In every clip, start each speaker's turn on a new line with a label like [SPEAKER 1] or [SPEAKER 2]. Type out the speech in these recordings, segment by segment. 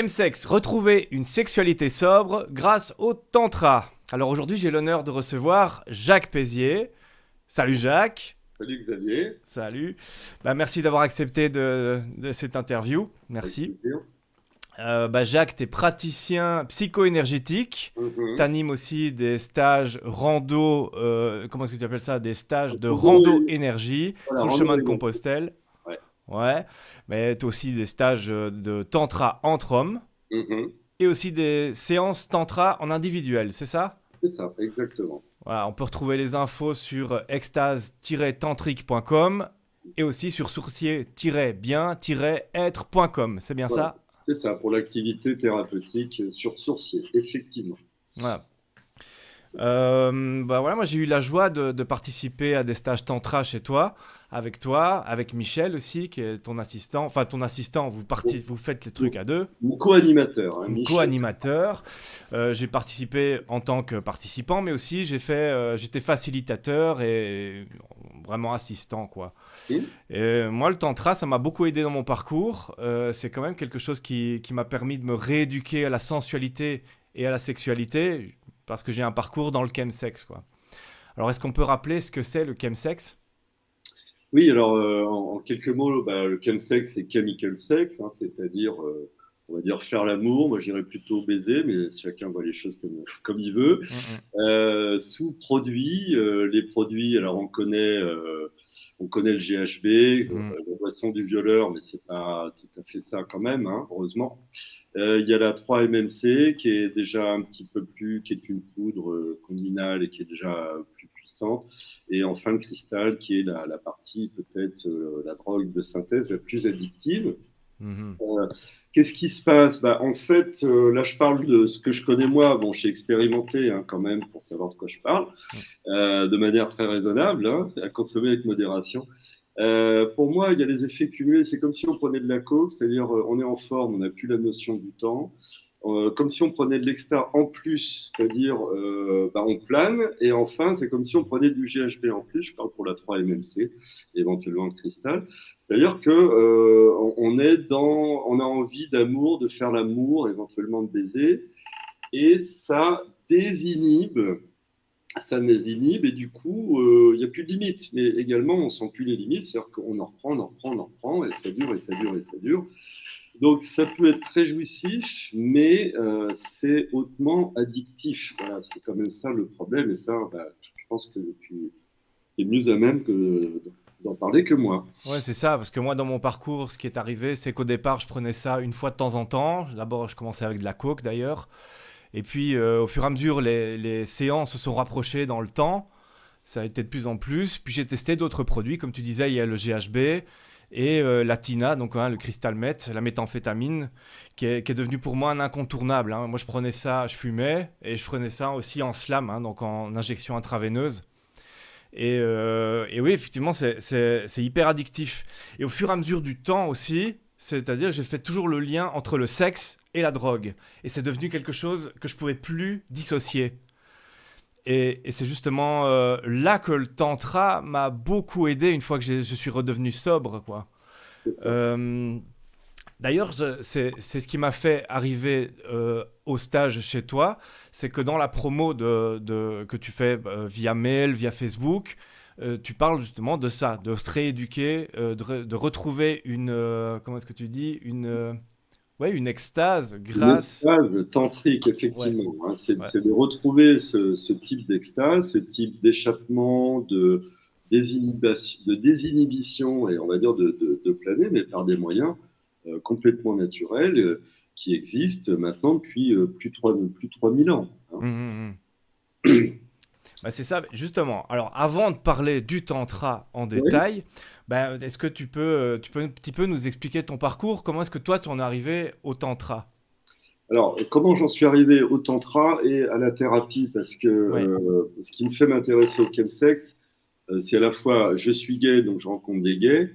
[SPEAKER 1] Chemsex, retrouver une sexualité sobre grâce au tantra. Alors aujourd'hui, j'ai l'honneur de recevoir Jacques Pézier. Salut Jacques.
[SPEAKER 2] Salut Xavier,
[SPEAKER 1] Salut. Merci d'avoir accepté de cette interview.
[SPEAKER 2] avec
[SPEAKER 1] Merci.
[SPEAKER 2] plaisir.
[SPEAKER 1] Jacques, tu es praticien psycho-énergétique. Tu
[SPEAKER 2] Mhm.
[SPEAKER 1] animes aussi des stages rando, comment est-ce que tu appelles ça? Des stages de
[SPEAKER 2] Rando
[SPEAKER 1] rando
[SPEAKER 2] et,
[SPEAKER 1] énergie
[SPEAKER 2] voilà,
[SPEAKER 1] sur le
[SPEAKER 2] rando
[SPEAKER 1] chemin de
[SPEAKER 2] et
[SPEAKER 1] Compostelle.
[SPEAKER 2] ouais.
[SPEAKER 1] Ouais. Mais tu as aussi des stages de tantra entre hommes.
[SPEAKER 2] Mhm.
[SPEAKER 1] Et aussi des séances tantra en individuel, c'est ça?
[SPEAKER 2] C'est ça, exactement.
[SPEAKER 1] Voilà, on peut retrouver les infos sur extase-tantrique.com et aussi sur sourcier-bien-être.com. C'est bien
[SPEAKER 2] Voilà,
[SPEAKER 1] ça?
[SPEAKER 2] c'est ça, pour l'activité thérapeutique sur sourcier, effectivement.
[SPEAKER 1] Voilà. Voilà, moi j'ai eu la joie de participer à des stages tantra chez toi, avec Michel aussi, qui est ton assistant. Enfin, ton assistant,
[SPEAKER 2] Mon,
[SPEAKER 1] vous faites les trucs
[SPEAKER 2] mon-
[SPEAKER 1] à deux.
[SPEAKER 2] mon co-animateur, hein,
[SPEAKER 1] Mon
[SPEAKER 2] Michel.
[SPEAKER 1] co-animateur. J'ai participé en tant que participant, mais aussi j'étais facilitateur et vraiment assistant, quoi.
[SPEAKER 2] Mhm.
[SPEAKER 1] Et moi, le tantra, ça m'a beaucoup aidé dans mon parcours. C'est quand même quelque chose qui m'a permis de me rééduquer à la sensualité et à la sexualité, parce que j'ai un parcours dans le chemsex, quoi. Alors, est-ce qu'on peut rappeler ce que c'est le chemsex?
[SPEAKER 2] Oui, alors en quelques mots, le chemsex, c'est chemical sex, hein, c'est-à-dire, on va dire, faire l'amour. Moi, j'irais plutôt baiser, mais chacun voit les choses comme il veut.
[SPEAKER 1] Mm,
[SPEAKER 2] Sous produits, les produits, alors on connaît le GHB,
[SPEAKER 1] mm,
[SPEAKER 2] la boisson du violeur, mais c'est pas tout à fait ça quand même, hein, heureusement. Il y a la 3-MMC qui est déjà un petit peu plus, qui est une poudre combinale et qui est déjà plus puissante. Et enfin le cristal qui est la partie peut-être la drogue de synthèse la plus addictive.
[SPEAKER 1] mm, mm,
[SPEAKER 2] Euh, Qu'est-ce qui se passe? En fait, là, je parle de ce que je connais moi. Bon, j'ai expérimenté hein, quand même pour savoir de quoi je parle,
[SPEAKER 1] mm.
[SPEAKER 2] de manière très raisonnable, hein, à consommer avec modération. Pour moi, il y a les effets cumulés. C'est comme si on prenait de la coke, c'est-à-dire on est en forme, on n'a plus la notion du temps. Comme si on prenait de l'extra en plus, c'est-à-dire on plane. Et enfin, c'est comme si on prenait du GHB en plus. Je parle pour la 3-MMC, éventuellement le cristal. C'est-à-dire que on a envie d'amour, de faire l'amour, éventuellement de baiser, et ça désinhibe, et du coup, il n'y a plus de limite. Mais également, on ne sent plus les limites, c'est-à-dire qu'on en reprend, on en reprend, on en reprend, et ça dure, et ça dure, et ça dure. Donc, ça peut être très jouissif, mais c'est hautement addictif. Voilà, c'est quand même ça le problème, et ça, je pense que tu es mieux à même d'en parler que moi.
[SPEAKER 1] Ouais, c'est ça, parce que moi, dans mon parcours, ce qui est arrivé, c'est qu'au départ, je prenais ça une fois de temps en temps. D'abord, je commençais avec de la coke, d'ailleurs. Et puis, au fur et à mesure, les séances se sont rapprochées dans le temps. Ça a été de plus en plus. Puis, j'ai testé d'autres produits. Comme tu disais, il y a le GHB et la TINA, donc le crystal meth, la méthamphétamine, qui est devenu pour moi un incontournable, hein. Moi, je prenais ça, je fumais, et je prenais ça aussi en slam, hein, donc en injection intraveineuse. Et oui, effectivement, c'est hyper addictif. Et au fur et à mesure du temps aussi, c'est-à-dire que j'ai fait toujours le lien entre le sexe et la drogue. Et c'est devenu quelque chose que je pouvais plus dissocier. Et c'est justement là que le tantra m'a beaucoup aidé une fois que je suis redevenu sobre, quoi.
[SPEAKER 2] C'est ça.
[SPEAKER 1] Euh, D'ailleurs, c'est ce qui m'a fait arriver au stage chez toi, c'est que dans la promo que tu fais via mail, via Facebook, tu parles justement de ça, de se rééduquer, de retrouver comment est-ce que tu dis, ouais, une extase
[SPEAKER 2] Une
[SPEAKER 1] grâce,
[SPEAKER 2] extase tantrique,
[SPEAKER 1] ouais,
[SPEAKER 2] effectivement, hein.
[SPEAKER 1] ouais.
[SPEAKER 2] C'est de retrouver ce type d'extase, ce type d'échappement, de désinhibition, et on va dire de planer, mais par des moyens complètement naturels qui existent maintenant depuis plus de 3000 ans, hein.
[SPEAKER 1] Hum, hum, hum. C'est ça, justement. Alors, avant de parler du tantra en
[SPEAKER 2] Oui.
[SPEAKER 1] détail, est-ce que tu peux un petit peu nous expliquer ton parcours? Comment est-ce que toi, tu en es arrivé au tantra?
[SPEAKER 2] Alors, comment j'en suis arrivé au tantra et à la thérapie? Parce que
[SPEAKER 1] Ouais.
[SPEAKER 2] ce qui me fait m'intéresser au chemsex, c'est à la fois je suis gay, donc je rencontre des gays.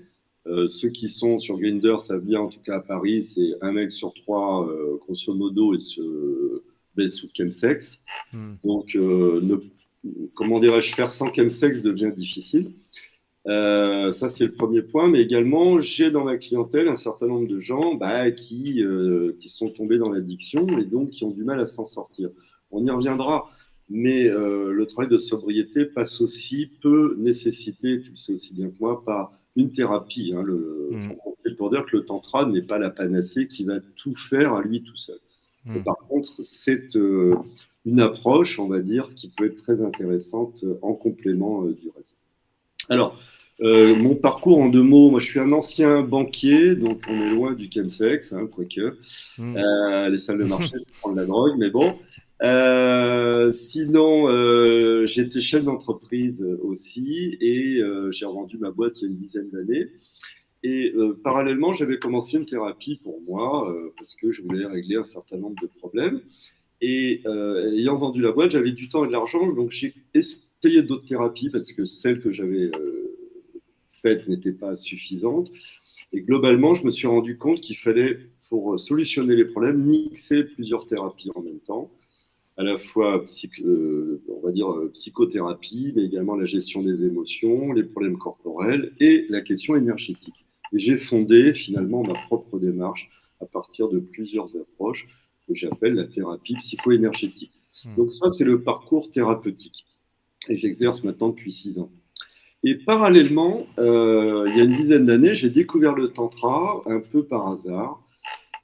[SPEAKER 2] Ceux qui sont sur Grindr savent bien, en tout cas à Paris, c'est un mec sur trois, grosso modo, et se baisse sous chemsex.
[SPEAKER 1] Hmm.
[SPEAKER 2] Donc, comment dirais-je, faire sans chemsex devient difficile. Ça, c'est le premier point. Mais également, j'ai dans ma clientèle un certain nombre de gens qui sont tombés dans l'addiction et donc qui ont du mal à s'en sortir. On y reviendra. Mais le travail de sobriété passe aussi, peut nécessiter, tu le sais aussi bien que moi, par une thérapie. Hein,
[SPEAKER 1] Mm.
[SPEAKER 2] pour dire que le tantra n'est pas la panacée qui va tout faire à lui tout seul. Et
[SPEAKER 1] Mm.
[SPEAKER 2] par contre, c'est une approche, on va dire, qui peut être très intéressante en complément du reste. Alors, mon parcours en 2 mots, moi je suis un ancien banquier, donc on est loin du chemsex, hein, quoique.
[SPEAKER 1] Mm.
[SPEAKER 2] Les salles de marché, c'est prendre la drogue, mais bon. Sinon, j'étais chef d'entreprise aussi et j'ai revendu ma boîte il y a une dizaine d'années. Et parallèlement, j'avais commencé une thérapie pour moi parce que je voulais régler un certain nombre de problèmes. Et ayant vendu la boîte, j'avais du temps et de l'argent, donc j'ai essayé d'autres thérapies parce que celles que j'avais faites n'étaient pas suffisantes. Et globalement, je me suis rendu compte qu'il fallait, pour solutionner les problèmes, mixer plusieurs thérapies en même temps, à la fois on va dire psychothérapie, mais également la gestion des émotions, les problèmes corporels et la question énergétique. Et j'ai fondé finalement ma propre démarche à partir de plusieurs approches que j'appelle la thérapie psycho-énergétique.
[SPEAKER 1] Mm.
[SPEAKER 2] Donc ça, c'est le parcours thérapeutique. Et j'exerce maintenant depuis 6 ans. Et parallèlement, il y a une dizaine d'années, j'ai découvert le tantra un peu par hasard.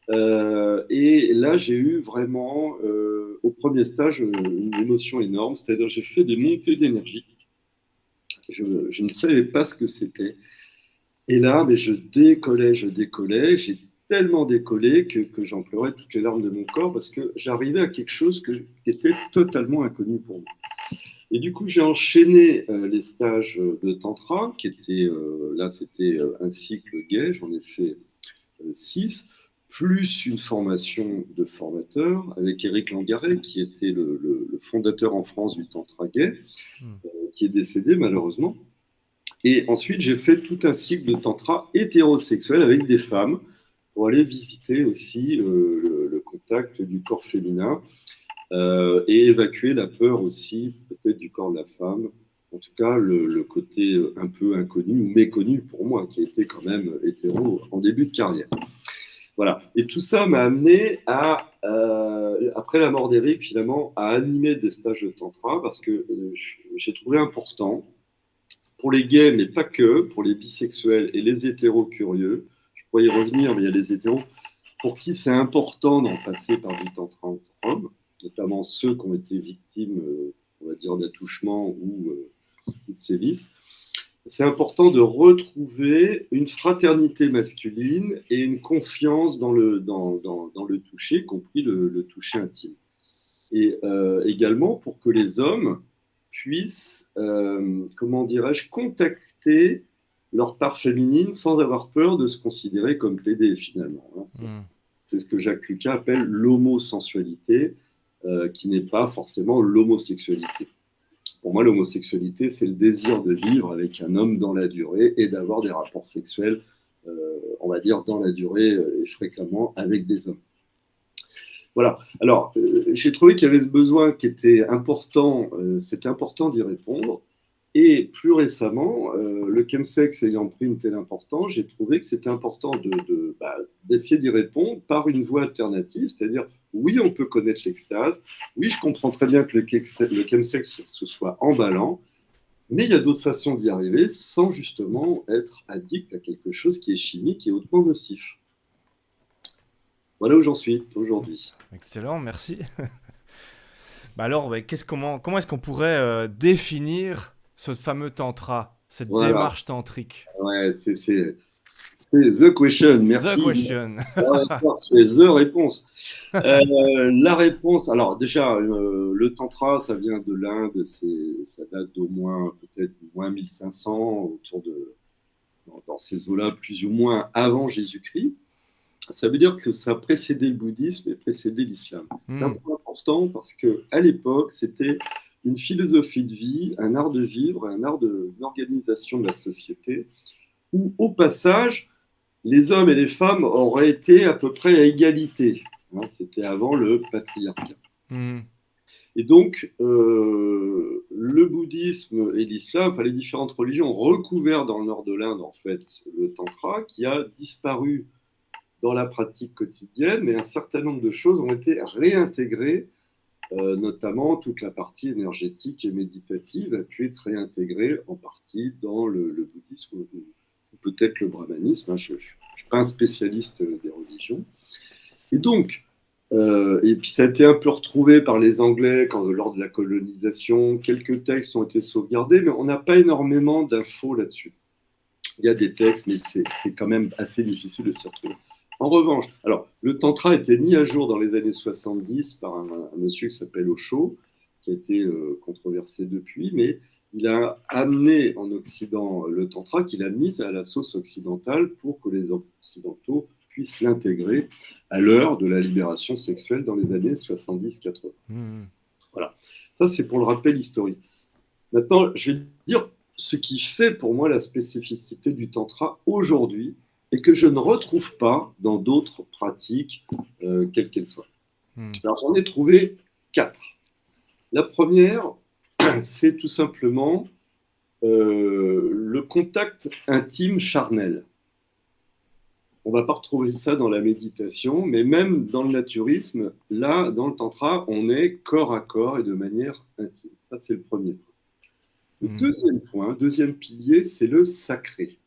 [SPEAKER 2] Et là, j'ai eu vraiment, au premier stage, une émotion énorme. C'est-à-dire, j'ai fait des montées d'énergie. Je ne savais pas ce que c'était. Et là, mais je décollais, je décollais. J'ai tellement décollé que j'en pleurais toutes les larmes de mon corps parce que j'arrivais à quelque chose qui était totalement inconnu pour moi. Et du coup, j'ai enchaîné les stages de tantra, qui étaient, là, c'était un cycle gay. J'en ai fait 6, plus une formation de formateur avec Éric Langaret, qui était le fondateur en France du Tantra Gay,
[SPEAKER 1] Mm.
[SPEAKER 2] qui est décédé malheureusement. Et ensuite, j'ai fait tout un cycle de Tantra hétérosexuel avec des femmes pour aller visiter aussi le contact du corps féminin et évacuer la peur aussi peut-être du corps de la femme. En tout cas, le côté un peu inconnu ou méconnu pour moi, qui était quand même hétéro en début de carrière. Voilà. Et tout ça m'a amené après la mort d'Éric, finalement, à animer des stages de tantra parce que j'ai trouvé important, pour les gays, mais pas que, pour les bisexuels et les hétéros curieux, je pourrais y revenir, mais il y a les hétéros, pour qui c'est important d'en passer par du tantra entre hommes, notamment ceux qui ont été victimes, on va dire, d'attouchements ou de sévices. C'est important de retrouver une fraternité masculine et une confiance dans le toucher, y compris le toucher intime. Et également pour que les hommes puissent, comment dirais-je, contacter leur part féminine sans avoir peur de se considérer comme pédé finalement.
[SPEAKER 1] Mm.
[SPEAKER 2] C'est ce que Jacques Lucas appelle l'homosensualité, qui n'est pas forcément l'homosexualité. Pour moi, l'homosexualité, c'est le désir de vivre avec un homme dans la durée et d'avoir des rapports sexuels, on va dire, dans la durée et fréquemment avec des hommes. Voilà. Alors, j'ai trouvé qu'il y avait ce besoin qui était important, c'était important d'y répondre. Et plus récemment, le chemsex ayant pris une telle importance, j'ai trouvé que c'était important d'essayer d'y répondre par une voie alternative, c'est-à-dire, oui, on peut connaître l'extase, oui, je comprends très bien que le chemsex ce soit emballant, mais il y a d'autres façons d'y arriver sans justement être addict à quelque chose qui est chimique et hautement nocif. Voilà où j'en suis aujourd'hui.
[SPEAKER 1] Excellent, merci. Bah alors, ouais, comment est-ce qu'on pourrait définir ce fameux tantra, cette
[SPEAKER 2] Voilà,
[SPEAKER 1] démarche tantrique?
[SPEAKER 2] ouais, c'est the question,
[SPEAKER 1] The
[SPEAKER 2] merci.
[SPEAKER 1] question.
[SPEAKER 2] C'est the réponse. La réponse, alors déjà, le tantra, ça vient de l'Inde, ça date d'au moins peut-être moins 1500, dans ces eaux-là, plus ou moins avant Jésus-Christ. Ça veut dire que ça précédait le bouddhisme et précédait l'islam. C'est un
[SPEAKER 1] Mm.
[SPEAKER 2] point important parce que à l'époque, c'était une philosophie de vie, un art de vivre, un art d'organisation de la société, où au passage, les hommes et les femmes auraient été à peu près à égalité. Hein, c'était avant le patriarcat.
[SPEAKER 1] Mm.
[SPEAKER 2] Et donc, le bouddhisme et l'islam, enfin les différentes religions, ont recouvert dans le nord de l'Inde, en fait, le tantra, qui a disparu dans la pratique quotidienne, mais un certain nombre de choses ont été réintégrées, notamment toute la partie énergétique et méditative a pu être réintégrée en partie dans le bouddhisme ou peut-être le brahmanisme. Hein, je ne suis pas un spécialiste des religions. Et donc, et puis ça a été un peu retrouvé par les Anglais lors de la colonisation. Quelques textes ont été sauvegardés, mais on n'a pas énormément d'infos là-dessus. Il y a des textes, mais c'est quand même assez difficile de s'y retrouver. En revanche, alors, le tantra a été mis à jour dans les années 70 par un monsieur qui s'appelle Osho, qui a été controversé depuis, mais il a amené en Occident le tantra, qu'il a mis à la sauce occidentale pour que les Occidentaux puissent l'intégrer à l'heure de la libération sexuelle dans les années 70-80. Voilà. Ça, c'est pour le rappel historique. Maintenant, je vais dire ce qui fait pour moi la spécificité du tantra aujourd'hui et que je ne retrouve pas dans d'autres pratiques, quelles qu'elles soient. Alors, j'en ai trouvé 4. La première, c'est tout simplement le contact intime charnel. On ne va pas retrouver ça dans la méditation, mais même dans le naturisme, là, dans le tantra, on est corps à corps et de manière intime. Ça, c'est le premier point. Le deuxième point, deuxième pilier, c'est le sacré.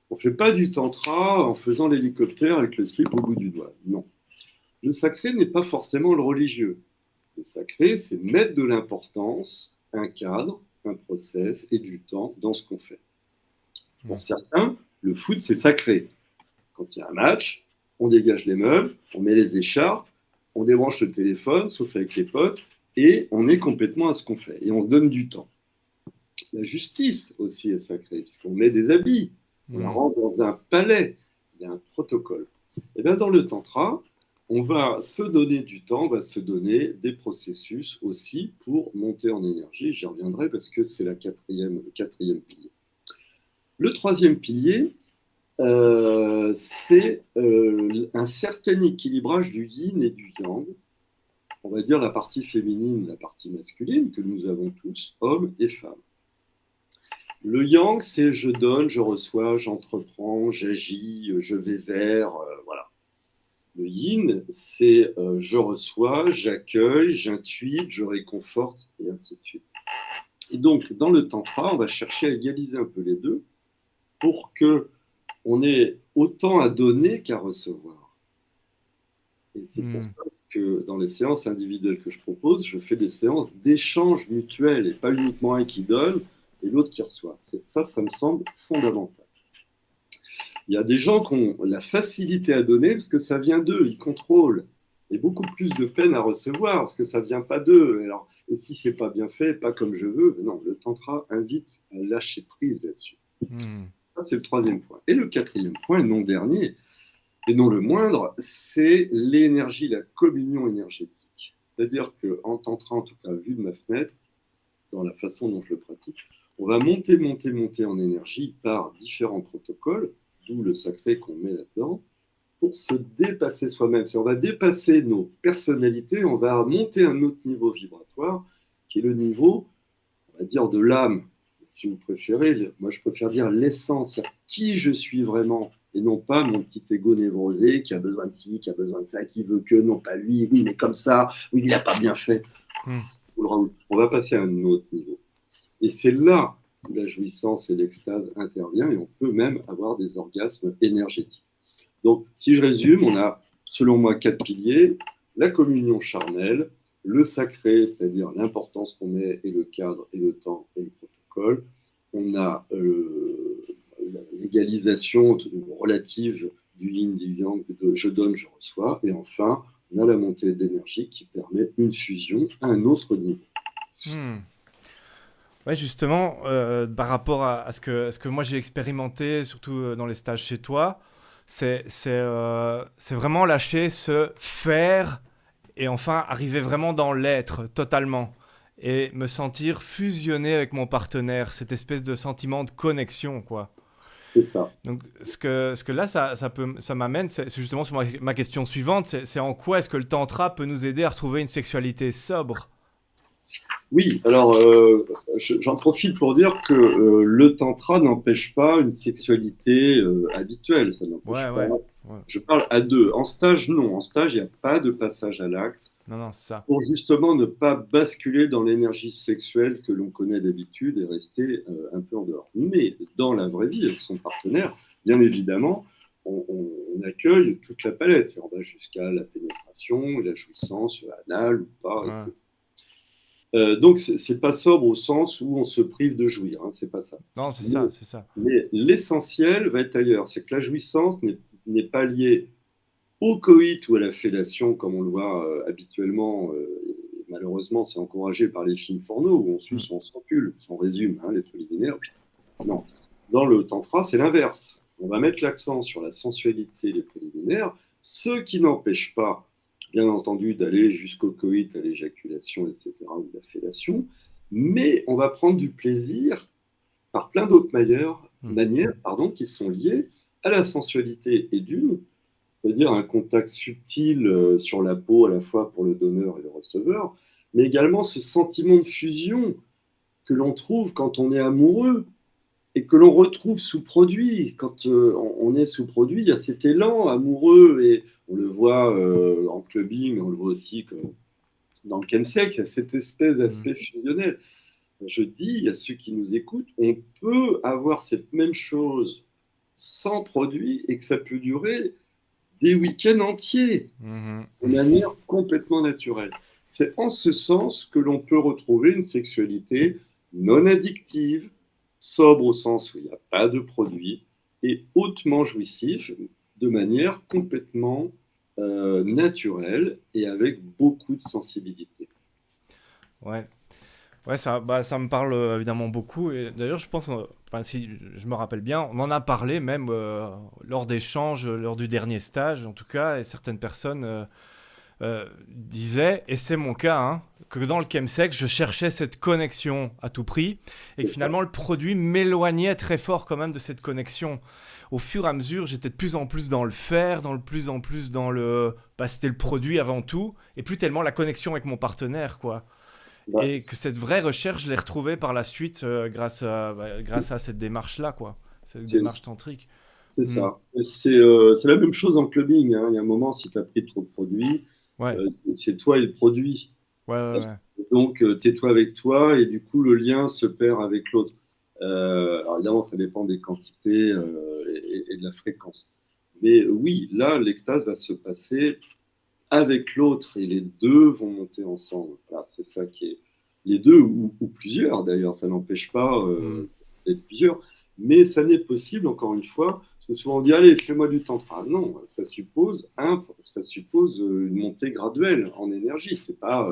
[SPEAKER 2] On ne fait pas du tantra en faisant l'hélicoptère avec le slip au bout du doigt. Non. Le sacré n'est pas forcément le religieux. Le sacré, c'est mettre de l'importance, un cadre, un process et du temps dans ce qu'on fait. Pour certains, le foot, c'est sacré. Quand il y a un match, on dégage les meubles, on met les écharpes, on débranche le téléphone, sauf avec les potes, et on est complètement à ce qu'on fait. Et on se donne du temps. La justice aussi est sacrée, puisqu'on met des habits, on la rentre dans un palais, il y a un protocole. Et bien dans le tantra, on va se donner du temps, on va se donner des processus aussi pour monter en énergie. J'y reviendrai parce que c'est le quatrième pilier. Le troisième pilier, c'est un certain équilibrage du yin et du yang. On va dire la partie féminine, la partie masculine que nous avons tous, hommes et femmes. Le yang, c'est je donne, je reçois, j'entreprends, j'agis, je vais vers, voilà. Le yin, c'est je reçois, j'accueille, j'intuite, je réconforte, et ainsi de suite. Et donc, dans le tantra, on va chercher à égaliser un peu les deux pour qu'on ait autant à donner qu'à recevoir. Et c'est pour ça que dans les séances individuelles que je propose, je fais des séances d'échange mutuel et pas uniquement un qui donne et l'autre qui reçoit. Ça me semble fondamental. Il y a des gens qui ont la facilité à donner parce que ça vient d'eux, ils contrôlent. Et beaucoup plus de peine à recevoir parce que ça ne vient pas d'eux. Alors, et si ce n'est pas bien fait, pas comme je veux, non, le tantra invite à lâcher prise là-dessus. Ça, c'est le troisième point. Et le quatrième point, et non dernier, et non le moindre, c'est l'énergie, la communion énergétique. C'est-à-dire qu'en tantra, en tout cas, vu de ma fenêtre, dans la façon dont je le pratique, on va monter en énergie par différents protocoles, d'où le sacré qu'on met là-dedans, pour se dépasser soi-même. Si on va dépasser nos personnalités, on va monter un autre niveau vibratoire, qui est le niveau, on va dire, de l'âme. Si vous préférez, moi je préfère dire l'essence, c'est-à-dire qui je suis vraiment, et non pas mon petit ego névrosé qui a besoin de ci, qui a besoin de ça, qui veut que, non pas lui, oui, mais comme ça, oui, il n'a pas bien fait. On va passer à un autre niveau. Et c'est là où la jouissance et l'extase interviennent, et on peut même avoir des orgasmes énergétiques. Donc, si je résume, on a, selon moi, 4 piliers: la communion charnelle, le sacré, c'est-à-dire l'importance qu'on met, et le cadre, et le temps, et le protocole. On a l'égalisation relative du yin, du yang, de je donne, je reçois. Et enfin, on a la montée d'énergie qui permet une fusion à un autre niveau.
[SPEAKER 1] Ouais, justement, par rapport à ce que moi j'ai expérimenté, surtout dans les stages chez toi, c'est vraiment lâcher ce faire et enfin arriver vraiment dans l'être totalement et me sentir fusionné avec mon partenaire, cette espèce de sentiment de connexion, quoi.
[SPEAKER 2] C'est ça.
[SPEAKER 1] Donc, ce que là, ça m'amène, c'est justement sur ma question suivante, c'est en quoi est-ce que le tantra peut nous aider à retrouver une sexualité sobre
[SPEAKER 2] Oui, alors j'en profite pour dire que le tantra n'empêche pas une sexualité habituelle, ça
[SPEAKER 1] Ouais,
[SPEAKER 2] n'empêche pas.
[SPEAKER 1] ouais, ouais.
[SPEAKER 2] Je parle à deux. En stage, non. En stage, il n'y a pas de passage à l'acte
[SPEAKER 1] Non, non, c'est ça.
[SPEAKER 2] pour justement ne pas basculer dans l'énergie sexuelle que l'on connaît d'habitude et rester un peu en dehors. Mais dans la vraie vie, avec son partenaire, bien évidemment, on accueille toute la palette. On va jusqu'à la pénétration, la jouissance anale ou pas,
[SPEAKER 1] Ouais.
[SPEAKER 2] etc. Donc, c'est pas sobre au sens où on se prive de jouir, hein, c'est pas ça.
[SPEAKER 1] Non, c'est
[SPEAKER 2] Mais,
[SPEAKER 1] ça, c'est ça.
[SPEAKER 2] mais l'essentiel va être ailleurs. C'est que la jouissance n'est pas liée au coït ou à la fellation, comme on le voit habituellement. Et malheureusement, c'est encouragé par les films porno où on
[SPEAKER 1] Mm.
[SPEAKER 2] suce, on s'encule, on résume les préliminaires. Non. Dans le tantra, c'est l'inverse. On va mettre l'accent sur la sensualité des préliminaires, ce qui n'empêche pas, bien entendu, d'aller jusqu'au coït, à l'éjaculation, etc., ou la fellation, mais on va prendre du plaisir par plein d'autres
[SPEAKER 1] Mm.
[SPEAKER 2] manières qui sont liées à la sensualité et d'une, c'est-à-dire un contact subtil sur la peau à la fois pour le donneur et le receveur, mais également ce sentiment de fusion que l'on trouve quand on est amoureux et que l'on retrouve sous-produit. Quand on est sous-produit, il y a cet élan amoureux et on le voit en clubbing, on le voit aussi dans le chemsex, il y a cette espèce
[SPEAKER 1] Mm.
[SPEAKER 2] d'aspect fusionnel. Je dis à ceux qui nous écoutent, on peut avoir cette même chose sans produit et que ça peut durer des week-ends entiers
[SPEAKER 1] Mhm.
[SPEAKER 2] de manière complètement naturelle. C'est en ce sens que l'on peut retrouver une sexualité non addictive, sobre au sens où il n'y a pas de produit, et hautement jouissif de manière complètement naturelle et avec beaucoup de sensibilité.
[SPEAKER 1] Ouais. Ouais, ça, ça me parle évidemment beaucoup. Et d'ailleurs, je pense, enfin, si je me rappelle bien, on en a parlé même lors d'échanges, lors du dernier stage, en tout cas, et certaines personnes disaient, et c'est mon cas, hein, que dans le chemsex, je cherchais cette connexion à tout prix, et que
[SPEAKER 2] C'est ça.
[SPEAKER 1] finalement, le produit m'éloignait très fort quand même de cette connexion. Au fur et à mesure, j'étais de plus en plus dans le faire, dans le plus en plus dans le... Bah, c'était le produit avant tout, et plus tellement la connexion avec mon partenaire, quoi.
[SPEAKER 2] Bah,
[SPEAKER 1] Et que cette vraie recherche, je l'ai retrouvée par la suite grâce à cette démarche-là, quoi. Cette
[SPEAKER 2] c'est
[SPEAKER 1] démarche tantrique.
[SPEAKER 2] c'est
[SPEAKER 1] Hmm.
[SPEAKER 2] ça. C'est la même chose en clubbing, hein. Il y a un moment, si tu as pris trop de produits,
[SPEAKER 1] Ouais,
[SPEAKER 2] c'est toi et le produit.
[SPEAKER 1] ouais, ouais, ouais.
[SPEAKER 2] Donc, tais-toi avec toi et du coup, le lien se perd avec l'autre. Alors, évidemment, ça dépend des quantités et de la fréquence. Mais oui, là, l'extase va se passer avec l'autre et les deux vont monter ensemble. Voilà, c'est ça qui est. Les deux ou plusieurs d'ailleurs, ça n'empêche pas
[SPEAKER 1] Hmm.
[SPEAKER 2] d'être plusieurs. Mais ça n'est possible, encore une fois, parce que souvent on dit allez, fais-moi du tantra. Non, ça suppose une montée graduelle en énergie. C'est pas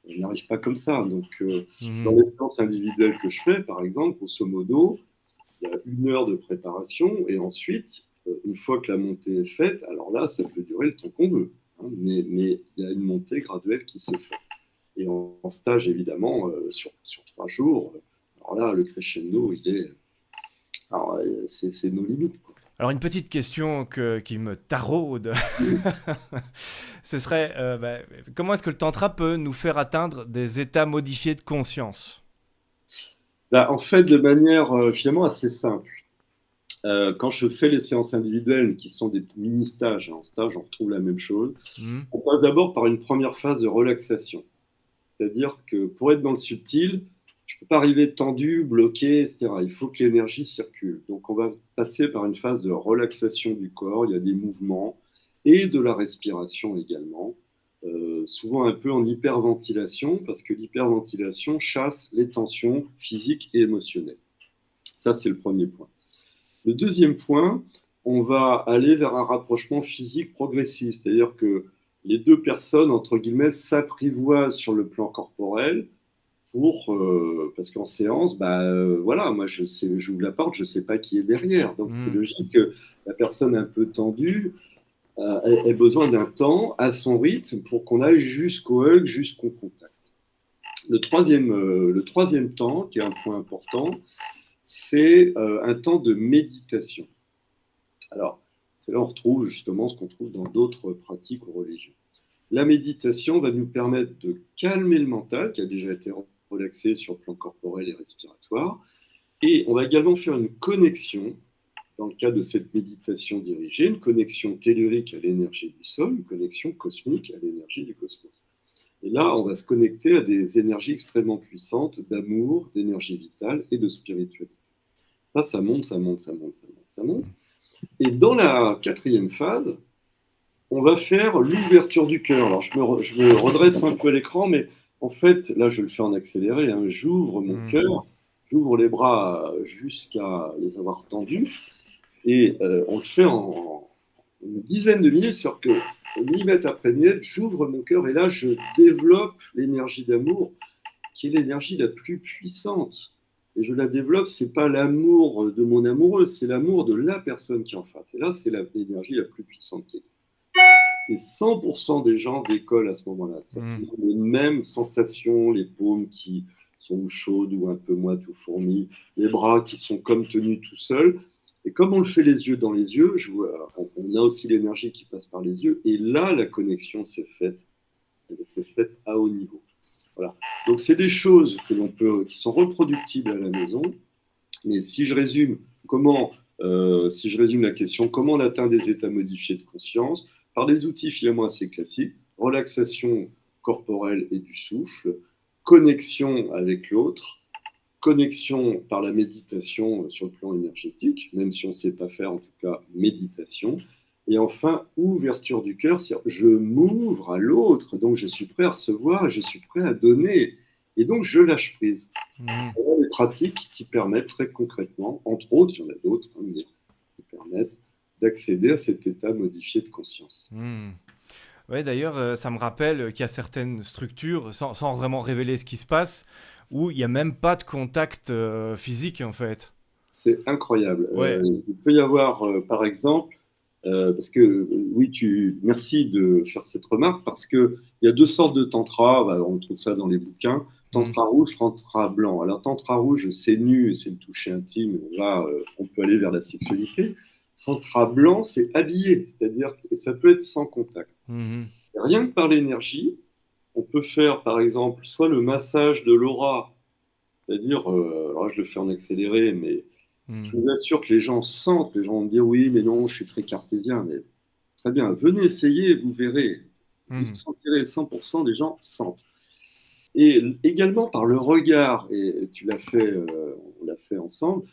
[SPEAKER 2] on n'y arrive pas comme ça. Donc, dans
[SPEAKER 1] Mhm.
[SPEAKER 2] les séances individuelles que je fais, par exemple, grosso modo, il y a 1 heure de préparation et ensuite, une fois que la montée est faite, alors là, ça peut durer le temps qu'on veut, hein, mais il y a une montée graduelle qui se fait. Et en stage, évidemment, sur 3 jours, alors là, le crescendo, il est. Alors, c'est nos limites, quoi.
[SPEAKER 1] Alors, une petite question qui me taraude, ce serait comment est-ce que le tantra peut nous faire atteindre des états modifiés de conscience?
[SPEAKER 2] Là, en fait, de manière finalement assez simple. Quand je fais les séances individuelles, qui sont des mini-stages, hein, en stage, on retrouve la même chose.
[SPEAKER 1] Hmm.
[SPEAKER 2] On passe d'abord par une première phase de relaxation. C'est-à-dire que pour être dans le subtil, je ne peux pas arriver tendu, bloqué, etc. Il faut que l'énergie circule. Donc on va passer par une phase de relaxation du corps. Il y a des mouvements et de la respiration également. Souvent un peu en hyperventilation, parce que l'hyperventilation chasse les tensions physiques et émotionnelles. Ça, c'est le premier point. Le deuxième point, on va aller vers un rapprochement physique progressif, c'est-à-dire que les deux personnes, entre guillemets, s'apprivoisent sur le plan corporel parce qu'en séance, voilà, moi j'ouvre la porte, je ne sais pas qui est derrière, donc c'est
[SPEAKER 1] Hmm.
[SPEAKER 2] logique que la personne un peu tendue ait besoin d'un temps à son rythme pour qu'on aille jusqu'au hug, jusqu'au contact. Le troisième temps, qui est un point important, c'est un temps de méditation. Alors, c'est là où on retrouve justement ce qu'on trouve dans d'autres pratiques ou religions. La méditation va nous permettre de calmer le mental, qui a déjà été relaxé sur le plan corporel et respiratoire. Et on va également faire une connexion, dans le cadre de cette méditation dirigée, une connexion tellurique à l'énergie du sol, une connexion cosmique à l'énergie du cosmos. Et là, on va se connecter à des énergies extrêmement puissantes d'amour, d'énergie vitale et de spiritualité. Ça monte, ça monte, ça monte, ça monte, ça monte. Et dans la quatrième phase, on va faire l'ouverture du cœur. Alors, je me redresse un peu à l'écran, mais en fait, là, je le fais en accéléré. Hein. J'ouvre mon cœur, j'ouvre les bras jusqu'à les avoir tendus. Et on le fait en une dizaine de minutes, sur que millimètre après millimètre, j'ouvre mon cœur et là, je développe l'énergie d'amour, qui est l'énergie la plus puissante. Et je la développe, c'est pas l'amour de mon amoureux, c'est l'amour de la personne qui est en face. Et là, c'est l'énergie la plus puissante qui existe. Et 100% des gens décollent à ce moment-là. Ils ont les mêmes sensations, les paumes qui sont chaudes ou un peu moites ou fourmies, les bras qui sont comme tenus tout seuls. Et comme on le fait les yeux dans les yeux, on a aussi l'énergie qui passe par les yeux. Et là, la connexion s'est faite. Elle s'est faite à haut niveau. Voilà. Donc, c'est des choses qui sont reproductibles à la maison. Mais si je résume la question, comment on atteint des états modifiés de conscience? Par des outils finalement assez classiques, relaxation corporelle et du souffle, connexion avec l'autre, connexion par la méditation sur le plan énergétique, même si on ne sait pas faire, en tout cas, méditation. Et enfin, ouverture du cœur, c'est-à-dire je m'ouvre à l'autre, donc je suis prêt à recevoir, je suis prêt à donner. Et donc, je lâche prise. Voilà des pratiques qui permettent très concrètement, entre autres, il y en a d'autres, hein, mais qui permettent d'accéder à cet état modifié de conscience.
[SPEAKER 1] Ouais, d'ailleurs, ça me rappelle qu'il y a certaines structures, sans vraiment révéler ce qui se passe, où il n'y a même pas de contact physique, en fait.
[SPEAKER 2] C'est incroyable.
[SPEAKER 1] Ouais.
[SPEAKER 2] Il peut y avoir, par exemple, parce que oui, merci de faire cette remarque, parce qu'il y a deux sortes de tantra, on trouve ça dans les bouquins, tantra rouge, tantra blanc. Alors, tantra rouge, c'est nu, c'est le toucher intime, là, on peut aller vers la sexualité. Tantra blanc, c'est habillé, c'est-à-dire que ça peut être sans contact. Rien que par l'énergie, on peut faire, par exemple, soit le massage de l'aura, c'est-à-dire, alors je le fais en accéléré, mais je vous assure que les gens sentent, les gens vont me dire oui, mais non, je suis très cartésien, mais très bien, venez essayer, vous verrez, vous sentirez 100% des gens sentent. Et également par le regard, et tu l'as fait, on l'a fait ensemble,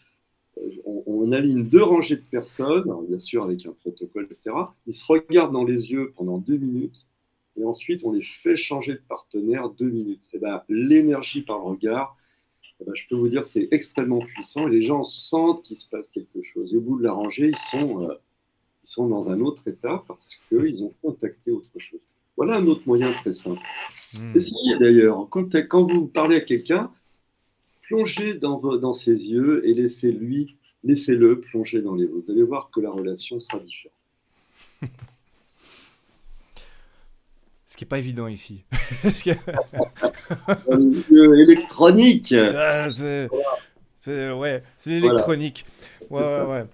[SPEAKER 2] on aligne deux rangées de personnes, bien sûr avec un protocole, etc. Ils se regardent dans les yeux pendant 2 minutes, et ensuite on les fait changer de partenaire 2 minutes. Et ben, l'énergie par le regard, eh ben, je peux vous dire, c'est extrêmement puissant et les gens sentent qu'il se passe quelque chose. Et au bout de la rangée, ils sont dans un autre état parce qu'ils ont contacté autre chose. Voilà un autre moyen très simple. Essayez d'ailleurs, quand vous parlez à quelqu'un, plongez dans ses yeux et laissez-le plonger dans les vôtres. Vous allez voir que la relation sera différente.
[SPEAKER 1] Ce qui n'est pas évident ici.
[SPEAKER 2] Les jeux électroniques.
[SPEAKER 1] C'est l'électronique. Ouais.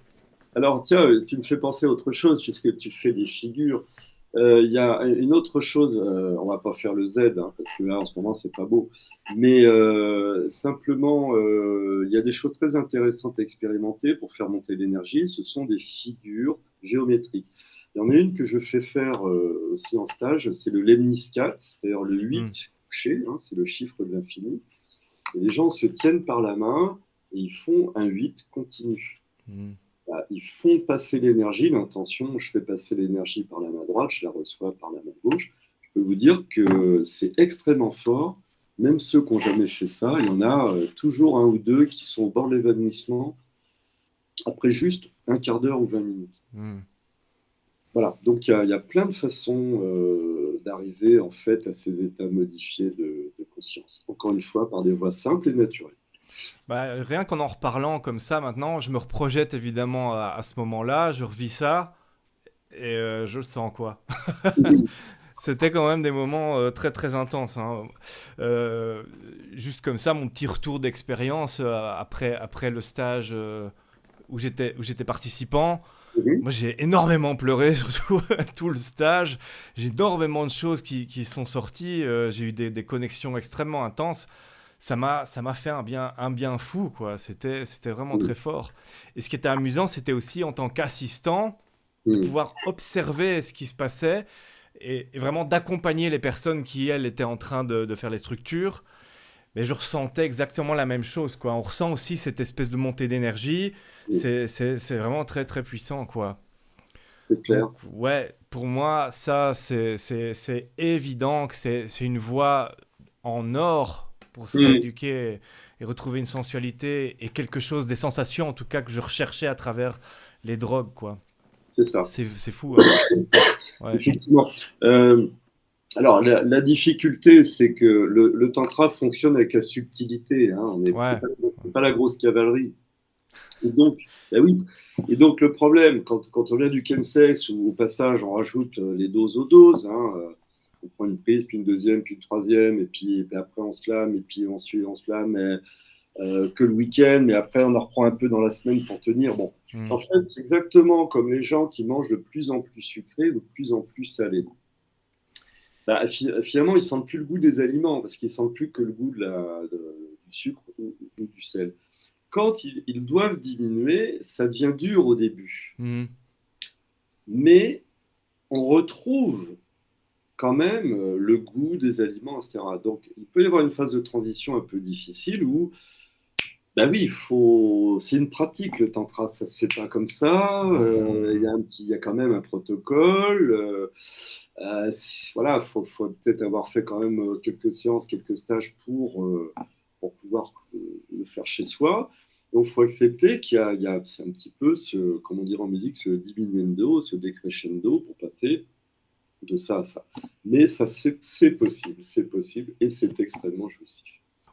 [SPEAKER 2] Alors, tiens, tu me fais penser à autre chose, puisque tu fais des figures. Il y a une autre chose, on va pas faire le Z, hein, parce que là, en ce moment, c'est pas beau. Mais simplement, il y a des choses très intéressantes à expérimenter pour faire monter l'énergie. Ce sont des figures géométriques. Il y en a une que je fais faire aussi en stage, c'est le lemniscate, c'est-à-dire le 8 couché, hein, c'est le chiffre de l'infini. Et les gens se tiennent par la main et ils font un 8 continu. Ils font passer l'énergie, l'intention, je fais passer l'énergie par la main droite, je la reçois par la main gauche. Je peux vous dire que c'est extrêmement fort. Même ceux qui n'ont jamais fait ça, il y en a toujours un ou deux qui sont au bord de l'évanouissement après juste un quart d'heure ou 20 minutes. Voilà, donc il y a plein de façons d'arriver en fait à ces états modifiés de conscience. Encore une fois, par des voies simples et naturelles.
[SPEAKER 1] Bah, rien qu'en reparlant comme ça maintenant, je me reprojette évidemment à ce moment-là, je revis ça et je le sens quoi. C'était quand même des moments très très intenses. Hein. Juste comme ça, mon petit retour d'expérience après le stage où j'étais participant.
[SPEAKER 2] Mhm.
[SPEAKER 1] Moi, j'ai énormément pleuré, surtout tout le stage. J'ai énormément de choses qui sont sorties. J'ai eu des connexions extrêmement intenses. Ça m'a fait un bien fou, quoi. C'était vraiment
[SPEAKER 2] Mhm.
[SPEAKER 1] très fort. Et ce qui était amusant, c'était aussi en tant qu'assistant de
[SPEAKER 2] Mhm.
[SPEAKER 1] pouvoir observer ce qui se passait et vraiment d'accompagner les personnes qui, elles, étaient en train de faire les structures. Mais je ressentais exactement la même chose, quoi. On ressent aussi cette espèce de montée d'énergie.
[SPEAKER 2] Mhm.
[SPEAKER 1] C'est vraiment très, très puissant, quoi.
[SPEAKER 2] C'est
[SPEAKER 1] Donc,
[SPEAKER 2] clair.
[SPEAKER 1] ouais, pour moi, ça, c'est évident que c'est une voie en or pour se
[SPEAKER 2] Mhm.
[SPEAKER 1] rééduquer et retrouver une sensualité et quelque chose, des sensations en tout cas que je recherchais à travers les drogues, quoi.
[SPEAKER 2] C'est ça.
[SPEAKER 1] C'est fou, hein. Ouais.
[SPEAKER 2] Effectivement. Euh, alors, la difficulté, c'est que le tantra fonctionne avec la subtilité. Hein.
[SPEAKER 1] Ouais.
[SPEAKER 2] C'est pas la grosse cavalerie. Et donc, bah oui. Et donc, le problème, quand on vient du chemsex, où au passage, on rajoute les doses aux doses, hein, on prend une prise, puis une deuxième, puis une troisième, et puis après, on se lame, et puis ensuite, on se lame que le week-end, mais après, on en reprend un peu dans la semaine pour tenir. Bon,
[SPEAKER 1] Hmm.
[SPEAKER 2] en fait, c'est exactement comme les gens qui mangent de plus en plus sucré ou de plus en plus salé. Bah, finalement, ils sentent plus le goût des aliments parce qu'ils sentent plus que le goût du sucre ou du sel. Quand ils doivent diminuer, ça devient dur au début,
[SPEAKER 1] Hmm.
[SPEAKER 2] mais on retrouve quand même le goût des aliments, etc. Donc, il peut y avoir une phase de transition un peu difficile où, bah oui, c'est une pratique le tantra, ça se fait pas comme ça. Il y
[SPEAKER 1] Hmm.
[SPEAKER 2] a il y a quand même un protocole. Voilà, faut peut-être avoir fait quand même quelques séances, quelques stages pour pouvoir le faire chez soi. Donc, il faut accepter c'est un petit peu comment dire en musique, ce diminuendo, ce decrescendo pour passer de ça à ça. Mais ça, c'est possible et c'est extrêmement jouissif.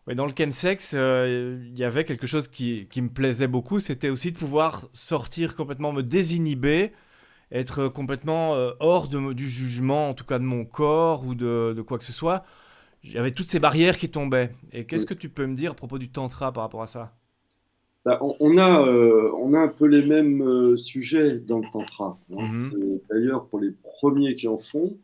[SPEAKER 1] Ouais, dans le chemsex, il y avait quelque chose qui me plaisait beaucoup, c'était aussi de pouvoir sortir complètement, me désinhiber, être complètement hors du jugement, en tout cas de mon corps ou de quoi que ce soit. Il y avait toutes ces barrières qui tombaient. Et qu'est-ce que tu peux me dire à propos du tantra par rapport à ça?
[SPEAKER 2] Bah, on a un peu les mêmes sujets dans le tantra. Hein.
[SPEAKER 1] Mhm.
[SPEAKER 2] D'ailleurs, pour les premiers qui en font,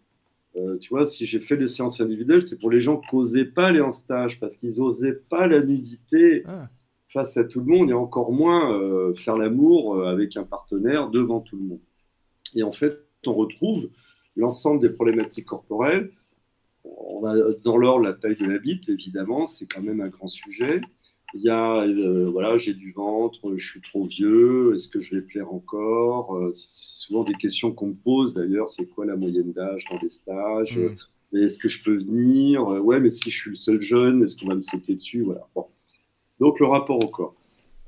[SPEAKER 2] tu vois, si j'ai fait des séances individuelles, c'est pour les gens qui n'osaient pas aller en stage, parce qu'ils n'osaient pas la nudité
[SPEAKER 1] Ah.
[SPEAKER 2] face à tout le monde et encore moins faire l'amour avec un partenaire devant tout le monde. Et en fait, on retrouve l'ensemble des problématiques corporelles. On a dans l'ordre la taille de la bite, évidemment, c'est quand même un grand sujet. Il y a, voilà, j'ai du ventre, je suis trop vieux, est-ce que je vais plaire encore C'est souvent des questions qu'on me pose d'ailleurs, c'est quoi la moyenne d'âge dans les stages
[SPEAKER 1] Hmm.
[SPEAKER 2] Est-ce que je peux venir Ouais, mais si je suis le seul jeune, est-ce qu'on va me sauter dessus Voilà. Bon. Donc le rapport au corps.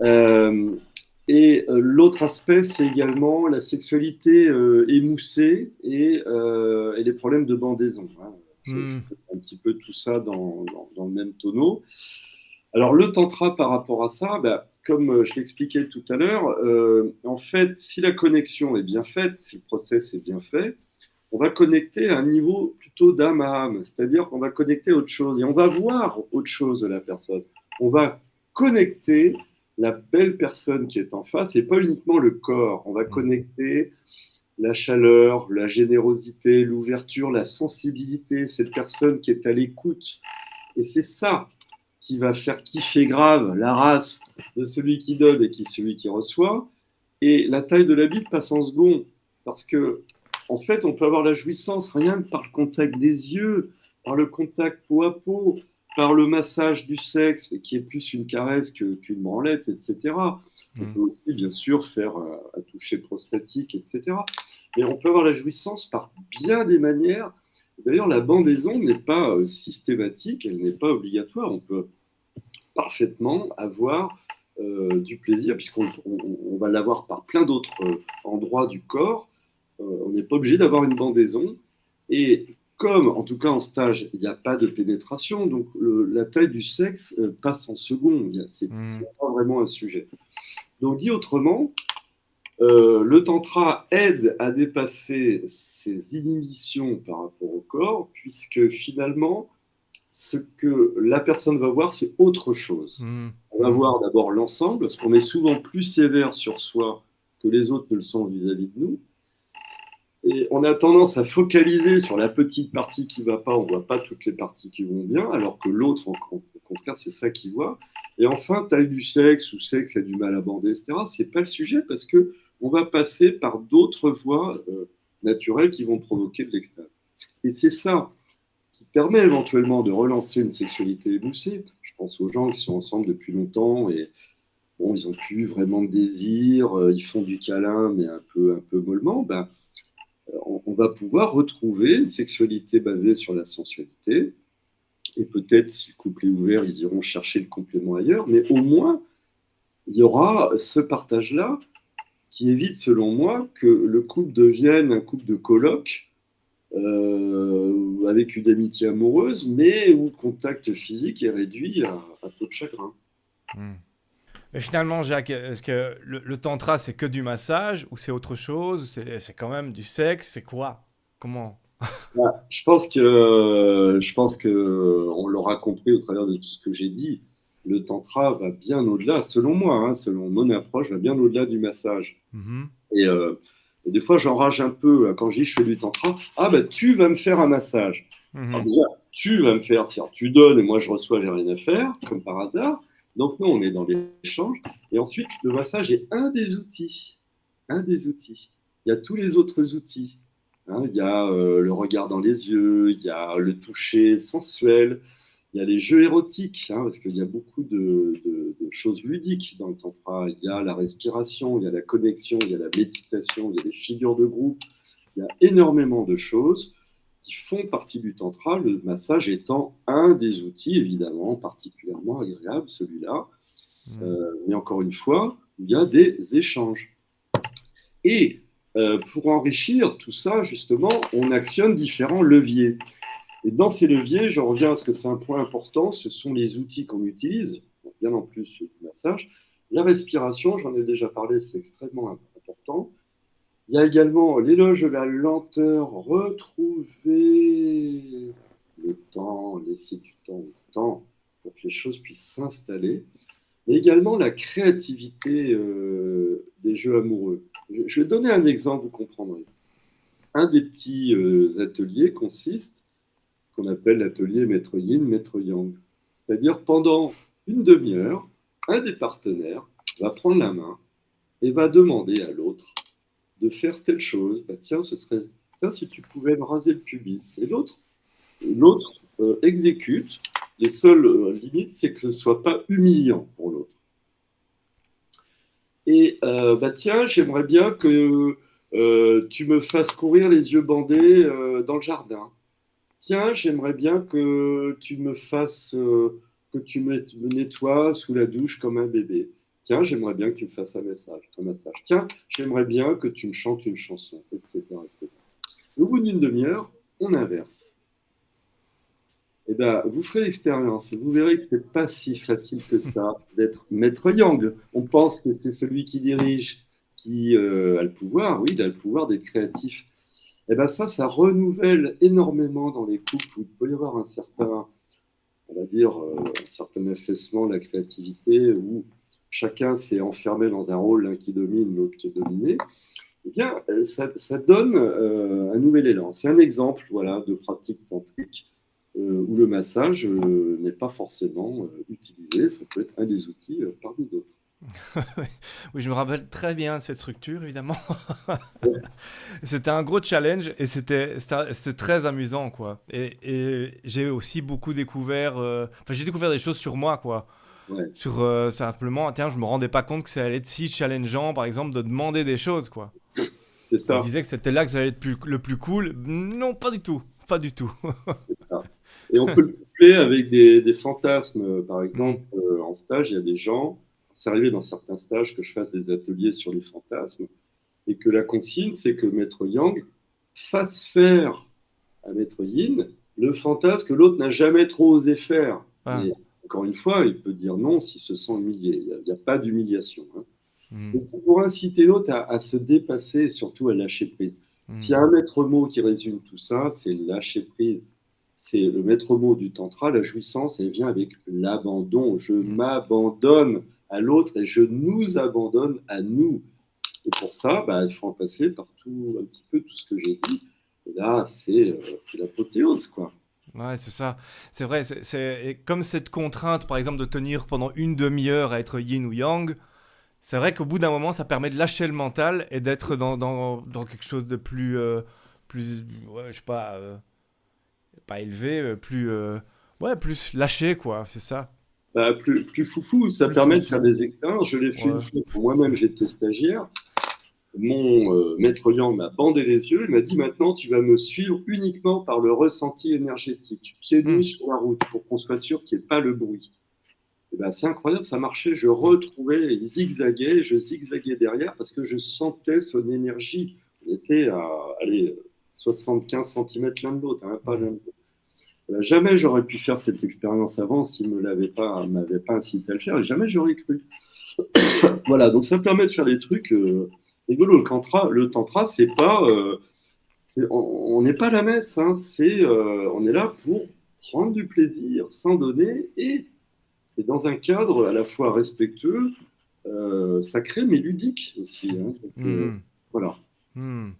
[SPEAKER 2] Euh, L'autre aspect, c'est également la sexualité émoussée et les problèmes de bandaison. Hein. Je
[SPEAKER 1] Hmm.
[SPEAKER 2] fais un petit peu tout ça dans le même tonneau. Alors, le tantra par rapport à ça, bah, comme je l'expliquais tout à l'heure, en fait, si la connexion est bien faite, si le process est bien fait, on va connecter à un niveau plutôt d'âme à âme, c'est-à-dire qu'on va connecter à autre chose et on va voir autre chose de la personne. On va connecter la belle personne qui est en face et pas uniquement le corps. On va
[SPEAKER 1] Hmm.
[SPEAKER 2] connecter la chaleur, la générosité, l'ouverture, la sensibilité, cette personne qui est à l'écoute. Et c'est ça qui va faire kiffer grave la race de celui qui donne et qui celui qui reçoit. Et la taille de la bite passe en second. Parce que, en fait, on peut avoir la jouissance rien que par le contact des yeux, par le contact peau à peau, par le massage du sexe, qui est plus une caresse qu'une branlette, etc. On
[SPEAKER 1] Hmm.
[SPEAKER 2] peut aussi, bien sûr, faire un toucher prostatique, etc. Mais on peut avoir la jouissance par bien des manières. D'ailleurs, la bandaison n'est pas systématique, elle n'est pas obligatoire. On peut parfaitement avoir du plaisir, puisqu'on va l'avoir par plein d'autres endroits du corps. On n'est pas obligé d'avoir une bandaison. Et comme, en tout cas en stage, il n'y a pas de pénétration, donc la taille du sexe passe en second. C'est
[SPEAKER 1] Hmm.
[SPEAKER 2] pas vraiment un sujet. Donc, dit autrement, le tantra aide à dépasser ces inhibitions par rapport au corps, puisque finalement, ce que la personne va voir, c'est autre chose.
[SPEAKER 1] Hmm.
[SPEAKER 2] On va
[SPEAKER 1] Hmm.
[SPEAKER 2] voir d'abord l'ensemble, parce qu'on est souvent plus sévère sur soi que les autres ne le sont vis-à-vis de nous. Et on a tendance à focaliser sur la petite partie qui ne va pas, on ne voit pas toutes les parties qui vont bien, alors que l'autre, au contraire, c'est ça qu'il voit. Et enfin, taille du sexe ou sexe a du mal à bander, etc. Ce n'est pas le sujet parce qu'on va passer par d'autres voies naturelles qui vont provoquer de l'extase. Et c'est ça qui permet éventuellement de relancer une sexualité émoussée. Je pense aux gens qui sont ensemble depuis longtemps et bon, ils n'ont plus vraiment de désir, ils font du câlin, mais un peu mollement. Ben, on va pouvoir retrouver une sexualité basée sur la sensualité. Et peut-être, si le couple est ouvert, ils iront chercher le complément ailleurs. Mais au moins, il y aura ce partage-là qui évite, selon moi, que le couple devienne un couple de colocs avec une amitié amoureuse, mais où le contact physique est réduit à peu de chagrin.
[SPEAKER 1] Mais finalement, Jacques, est-ce que le tantra, c'est que du massage ou c'est autre chose? C'est quand même du sexe? C'est quoi? Comment?
[SPEAKER 2] Je pense que on l'aura compris au travers de tout ce que j'ai dit. Le tantra va bien au-delà, selon moi, hein, selon mon approche, va bien au-delà du massage.
[SPEAKER 1] Mhm.
[SPEAKER 2] Et des fois, j'enrage un peu quand je dis je fais du tantra. Ah bah tu vas me faire un massage. Alors
[SPEAKER 1] Mhm.
[SPEAKER 2] déjà, tu vas me faire, si tu donnes et moi je reçois, j'ai rien à faire, comme par hasard. Donc nous, on est dans l'échange. Et ensuite, le massage est un des outils. Un des outils. Il y a tous les autres outils. Hein, il y a le regard dans les yeux, il y a le toucher sensuel, il y a les jeux érotiques, hein, parce qu'il y a beaucoup de choses ludiques dans le tantra. Il y a la respiration, il y a la connexion, il y a la méditation, il y a les figures de groupe. Il y a énormément de choses qui font partie du tantra, le massage étant un des outils, évidemment, particulièrement agréable, celui-là.
[SPEAKER 1] Mhm.
[SPEAKER 2] Mais encore une fois, il y a des échanges. Et pour enrichir tout ça, justement, on actionne différents leviers. Et dans ces leviers, je reviens à ce que c'est un point important, ce sont les outils qu'on utilise, bien en plus du massage. La respiration, j'en ai déjà parlé, c'est extrêmement important. Il y a également l'éloge de la lenteur, retrouver le temps, laisser du temps au temps pour que les choses puissent s'installer. Et également la créativité des jeux amoureux. Je vais donner un exemple, vous comprendrez. Un des petits ateliers consiste à ce qu'on appelle l'atelier maître yin, maître yang. C'est-à-dire pendant une demi-heure, un des partenaires va prendre la main et va demander à l'autre de faire telle chose. Bah, tiens, tiens, si tu pouvais me raser le pubis. Et l'autre exécute. Les seules limites, c'est que ce ne soit pas humiliant pour l'autre. Et bah tiens, j'aimerais bien que tu me fasses courir les yeux bandés dans le jardin. Tiens, j'aimerais bien que tu me fasses, me nettoies sous la douche comme un bébé. Tiens, j'aimerais bien que tu me fasses un massage. Tiens, j'aimerais bien que tu me chantes une chanson, etc., etc. Au bout d'une demi-heure, on inverse. Eh ben, vous ferez l'expérience et vous verrez que c'est pas si facile que ça d'être maître Yang. On pense que c'est celui qui dirige qui a le pouvoir. Oui, il a le pouvoir d'être créatif. Eh ben ça renouvelle énormément dans les couples où il peut y avoir un certain, on va dire, un certain affaissement de la créativité, où chacun s'est enfermé dans un rôle, l'un qui domine, l'autre qui est dominé. Eh bien, ça donne un nouvel élan. C'est un exemple, voilà, de pratique tantrique où le massage n'est pas forcément utilisé. Ça peut être un des outils parmi d'autres.
[SPEAKER 1] Oui, je me rappelle très bien cette structure, évidemment. C'était un gros challenge et c'était très amusant, quoi. Et j'ai aussi beaucoup découvert... Enfin, j'ai découvert des choses sur moi, quoi.
[SPEAKER 2] Ouais,
[SPEAKER 1] Sur simplement, tiens, je me rendais pas compte que ça allait être si challengeant, par exemple, de demander des choses, quoi.
[SPEAKER 2] c'est
[SPEAKER 1] Je me
[SPEAKER 2] ça.
[SPEAKER 1] disais que c'était là que ça allait être le plus cool. Non, pas du tout. Pas du tout.
[SPEAKER 2] ça. Et on peut le coupler avec des fantasmes. Par
[SPEAKER 1] Hmm.
[SPEAKER 2] exemple, en stage, il y a des gens, c'est arrivé dans certains stages que je fasse des ateliers sur les fantasmes, et que la consigne, c'est que Maître Yang fasse faire à Maître Yin le fantasme que l'autre n'a jamais trop osé faire.
[SPEAKER 1] Ah.
[SPEAKER 2] Mais encore une fois, il peut dire non s'il se sent humilié. Il n'y a pas d'humiliation. Hein.
[SPEAKER 1] Hmm.
[SPEAKER 2] Et c'est pour inciter l'autre à se dépasser et surtout à lâcher prise.
[SPEAKER 1] Hmm.
[SPEAKER 2] S'il y a un maître mot qui résume tout ça, c'est lâcher prise. C'est le maître mot du tantra, la jouissance, elle vient avec l'abandon. Je
[SPEAKER 1] Hmm.
[SPEAKER 2] m'abandonne à l'autre et je nous abandonne à nous. Et pour ça, il faut en passer par tout, un petit peu tout ce que j'ai dit. Et là, c'est l'apothéose, quoi.
[SPEAKER 1] Ouais, c'est ça. C'est vrai, et comme cette contrainte, par exemple, de tenir pendant une demi-heure à être yin ou yang, c'est vrai qu'au bout d'un moment, ça permet de lâcher le mental et d'être dans quelque chose de plus ouais, je sais pas élevé, ouais, plus lâché, quoi, c'est ça.
[SPEAKER 2] Plus foufou, ça
[SPEAKER 1] Plus
[SPEAKER 2] permet de faire
[SPEAKER 1] foufou.
[SPEAKER 2] des expériences. Je l'ai fait une
[SPEAKER 1] Ouais.
[SPEAKER 2] fois pour moi-même, j'étais stagiaire. Mon maître Yang m'a bandé les yeux, il m'a dit maintenant tu vas me suivre uniquement par le ressenti énergétique, pieds nus
[SPEAKER 1] Hmm.
[SPEAKER 2] sur la route, pour qu'on soit sûr qu'il n'y ait pas le bruit. Et c'est incroyable, ça marchait, je
[SPEAKER 1] Hmm.
[SPEAKER 2] retrouvais, il zigzaguait, je zigzaguais derrière parce que je sentais son énergie. On était à allez, 75 cm l'un de l'autre, hein, pas
[SPEAKER 1] Hmm.
[SPEAKER 2] l'un de l'autre. Jamais j'aurais pu faire cette expérience avant s'il ne m'avait pas incité à le faire, et jamais j'aurais cru. Voilà, donc ça permet de faire des trucs rigolos. Le tantra, c'est pas, on n'est pas à la messe, hein, on est là pour prendre du plaisir, s'en donner, et dans un cadre à la fois respectueux, sacré, mais ludique aussi, hein. Donc,
[SPEAKER 1] Hmm.
[SPEAKER 2] voilà.
[SPEAKER 1] Hmm.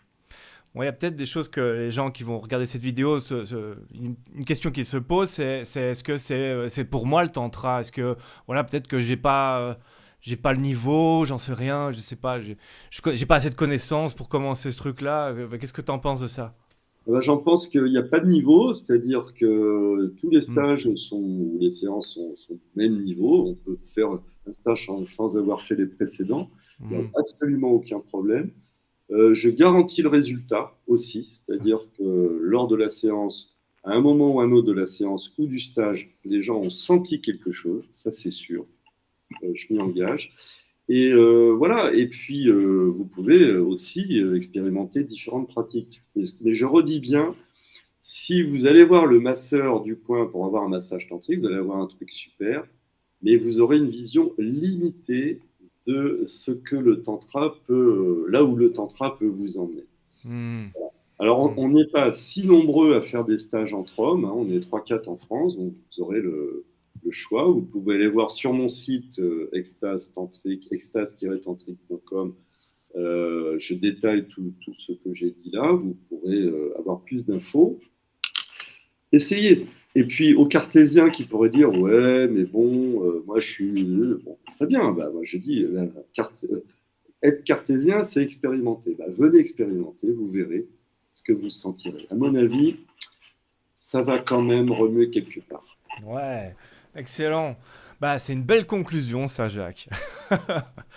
[SPEAKER 1] Bon, il y a peut-être des choses que les gens qui vont regarder cette vidéo, une question qui se pose, c'est est-ce que c'est pour moi le tantra? Est-ce que, voilà, peut-être que j'ai pas le niveau, j'en sais rien, je sais pas, j'ai pas assez de connaissances pour commencer ce truc-là. Qu'est-ce que tu en penses de ça?
[SPEAKER 2] J'en pense qu'il n'y a pas de niveau, c'est-à-dire que tous les
[SPEAKER 1] Hmm.
[SPEAKER 2] stages ou les séances sont du même niveau. On peut faire un stage sans avoir fait les précédents. Il n'y a
[SPEAKER 1] Hmm.
[SPEAKER 2] absolument aucun problème. Je garantis le résultat aussi, c'est-à-dire que lors de la séance, à un moment ou un autre de la séance ou du stage, les gens ont senti quelque chose, ça c'est sûr, je m'y engage. Et voilà, et puis vous pouvez aussi expérimenter différentes pratiques. Mais je redis bien, si vous allez voir le masseur du coin pour avoir un massage tantrique, vous allez avoir un truc super, mais vous aurez une vision limitée de ce que le tantra peut, là où le tantra peut vous emmener.
[SPEAKER 1] Hmm.
[SPEAKER 2] Alors,
[SPEAKER 1] Hmm.
[SPEAKER 2] on n'est pas si nombreux à faire des stages entre hommes, hein, on est 3-4 en France, donc vous aurez le choix. Vous pouvez aller voir sur mon site extase-tantrique.com. Je détaille tout ce que j'ai dit là. Vous pourrez avoir plus d'infos. Essayez. Et puis aux cartésiens qui pourraient dire ouais, mais bon, moi je suis bon, très bien. Moi je dis être cartésien, c'est expérimenter. Venez expérimenter, vous verrez ce que vous sentirez. À mon avis, ça va quand même remuer quelque part.
[SPEAKER 1] Ouais, excellent. Bah, c'est une belle conclusion, ça, Jacques.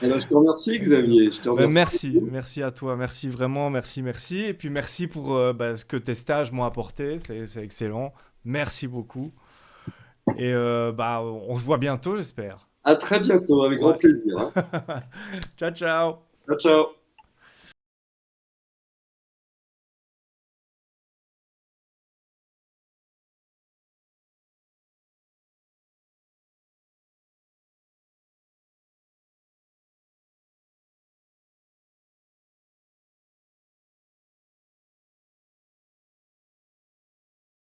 [SPEAKER 2] Je te remercie,
[SPEAKER 1] Excellent.
[SPEAKER 2] Xavier. Je te
[SPEAKER 1] Ben,
[SPEAKER 2] remercie
[SPEAKER 1] merci,
[SPEAKER 2] beaucoup.
[SPEAKER 1] merci à toi, merci vraiment, merci, merci. Et puis merci pour ce que tes stages m'ont apporté, c'est excellent. Merci beaucoup. Et bah, on se voit bientôt, j'espère.
[SPEAKER 2] À très bientôt, avec grand
[SPEAKER 1] Ouais.
[SPEAKER 2] plaisir, hein.
[SPEAKER 1] Ciao, ciao.
[SPEAKER 2] Ciao, ciao.